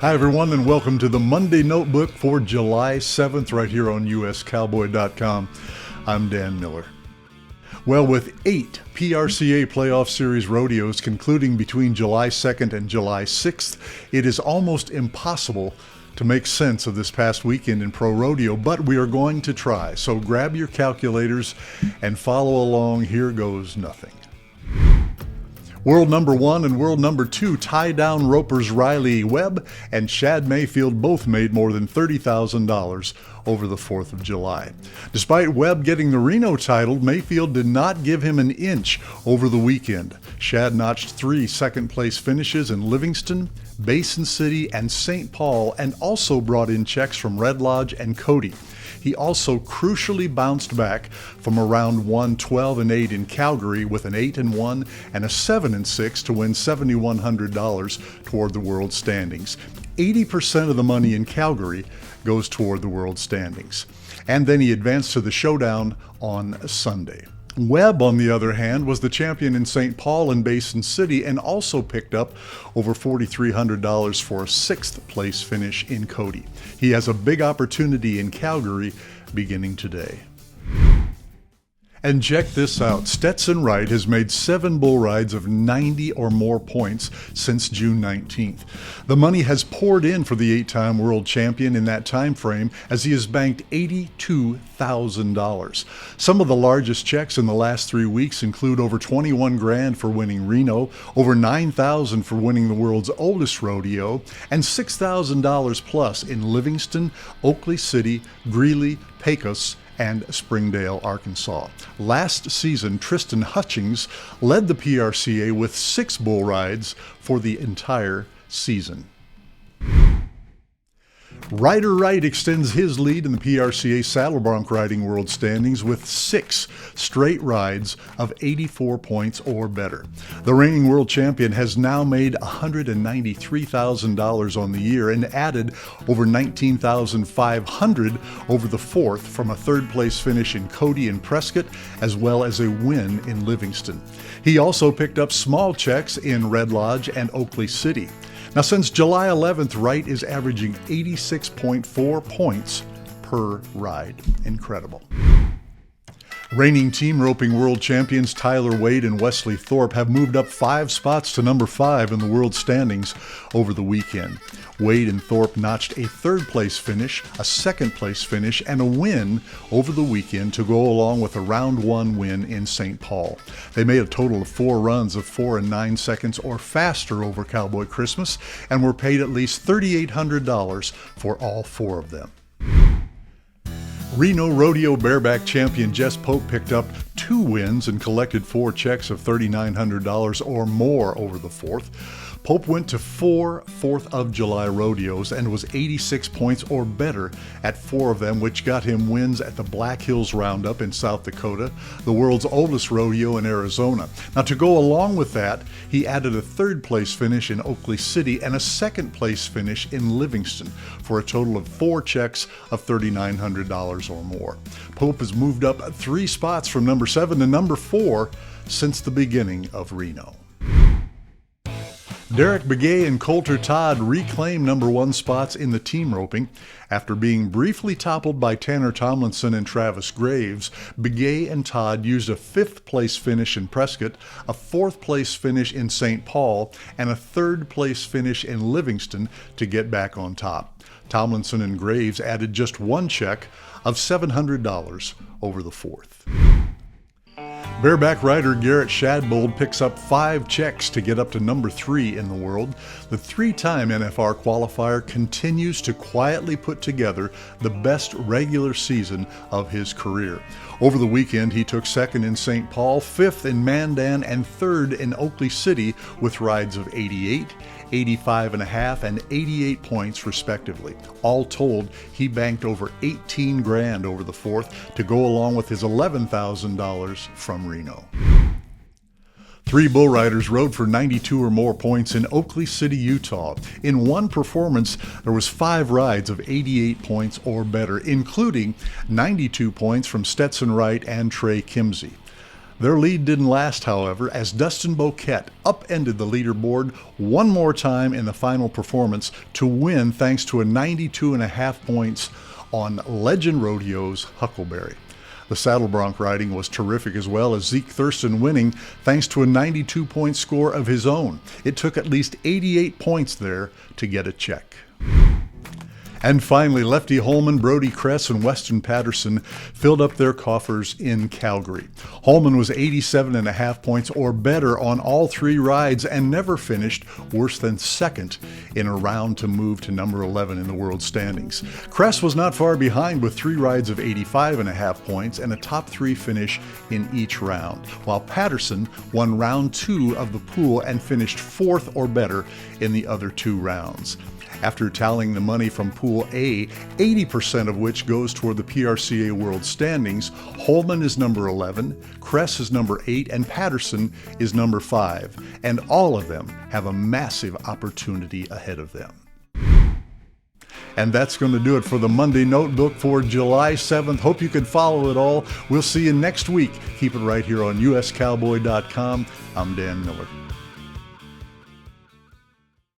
Hi everyone, and welcome to the Monday Notebook for July 7th right here on uscowboy.com. I'm Dan Miller. Well, with 8 PRCA Playoff Series rodeos concluding between July 2nd and July 6th, it is almost impossible to make sense of this past weekend in pro rodeo, but we are going to try. So grab your calculators and follow along. Here goes nothing. World number 1 and world number 2 tie-down ropers Riley Webb and Shad Mayfield both made more than $30,000 over the 4th of July. Despite Webb getting the Reno title, Mayfield did not give him an inch over the weekend. Shad notched 3 second-place finishes in Livingston, Basin City, and St. Paul, and also brought in checks from Red Lodge and Cody. He also crucially bounced back from a round 1 12-8 in Calgary with an 8-1 and a 7-6 to win $7,100 toward the world standings. 80% of the money in Calgary goes toward the world standings. And then he advanced to the showdown on Sunday. Webb, on the other hand, was the champion in St. Paul and Basin City and also picked up over $4,300 for a 6th place finish in Cody. He has a big opportunity in Calgary beginning today. And check this out, Stson Wright has made 7 bull rides of 90 or more points since June 19th. The money has poured in for the 8-time world champion in that time frame as he has banked $82,000. Some of the largest checks in the last 3 weeks include over $21,000 for winning Reno, over $9,000 for winning the world's oldest rodeo, and $6,000 plus in Livingston, Oakley City, Greeley, Pecos, and Springdale, Arkansas. Last season, Tristan Hutchings led the PRCA with 6 bull rides for the entire season. Ryder Wright extends his lead in the PRCA saddle bronc riding world standings with 6 straight rides of 84 points or better. The reigning world champion has now made $193,000 on the year and added over $19,500 over the 4th from a 3rd place finish in Cody and Prescott, as well as a win in Livingston. He also picked up small checks in Red Lodge and Oakley City. Now, since July 11th, Wright is averaging 86.4 points per ride. Incredible. Reigning team roping world champions Tyler Wade and Wesley Thorpe have moved up 5 spots to number 5 in the world standings over the weekend. Wade and Thorpe notched a 3rd place finish, a 2nd place finish, and a win over the weekend to go along with a round 1 win in St. Paul. They made a total of 4 runs of 4 and 9 seconds or faster over Cowboy Christmas and were paid at least $3,800 for all 4 of them. Reno Rodeo bareback champion Jess Pope picked up 2 wins and collected 4 checks of $3,900 or more over the 4th. Pope went to 4 4th of July rodeos and was 86 points or better at 4 of them, which got him wins at the Black Hills Roundup in South Dakota, the world's oldest rodeo in Arizona. Now, to go along with that, he added a 3rd place finish in Oakley City and a 2nd place finish in Livingston for a total of 4 checks of $3,900 or more. Pope has moved up 3 spots from number 7 to number 4 since the beginning of Reno. Beay and Coulter Todd reclaimed number 1 spots in the team roping. After being briefly toppled by Tanner Tomlinson and Travis Graves, Beay and Todd used a 5th place finish in Prescott, a 4th place finish in St. Paul, and a 3rd place finish in Livingston to get back on top. Tomlinson and Graves added just 1 check of $700 over the 4th. Bareback rider Garrett Shadbold picks up 5 checks to get up to number 3 in the world. The 3-time NFR qualifier continues to quietly put together the best regular season of his career. Over the weekend, he took 2nd in St. Paul, 5th in Mandan, and 3rd in Oakley City with rides of 88, 85.5, and 88 points respectively. All told, he banked over $18,000 over the 4th to go along with his $11,000 from Reno. 3 bull riders rode for 92 or more points in Oakley City, Utah. In one performance, there was 5 rides of 88 points or better, including 92 points from Stson Wright and Trey Kimsey. Their lead didn't last, however, as Dustin Boquette upended the leaderboard one more time in the final performance to win thanks to a 92.5 points on Legend Rodeo's Huckleberry. The saddle bronc riding was terrific as well, as Zeke Thurston winning thanks to a 92-point score of his own. It took at least 88 points there to get a check. And finally, Lefty Holman, Brody Kress, and Weston Patterson filled up their coffers in Calgary. Holman was 87.5 points or better on all three rides and never finished worse than second in a round to move to number 11 in the world standings. Kress was not far behind with three rides of 85.5 points and a top three finish in each round, while Patterson won round 2 of the pool and finished fourth or better in the other 2 rounds. After tallying the money from Pool A, 80% of which goes toward the PRCA World Standings, Holman is number 11, Kress is number 8, and Patterson is number 5. And all of them have a massive opportunity ahead of them. And that's going to do it for the Monday Notebook for July 7th. Hope you can follow it all. We'll see you next week. Keep it right here on uscowboy.com. I'm Dan Miller.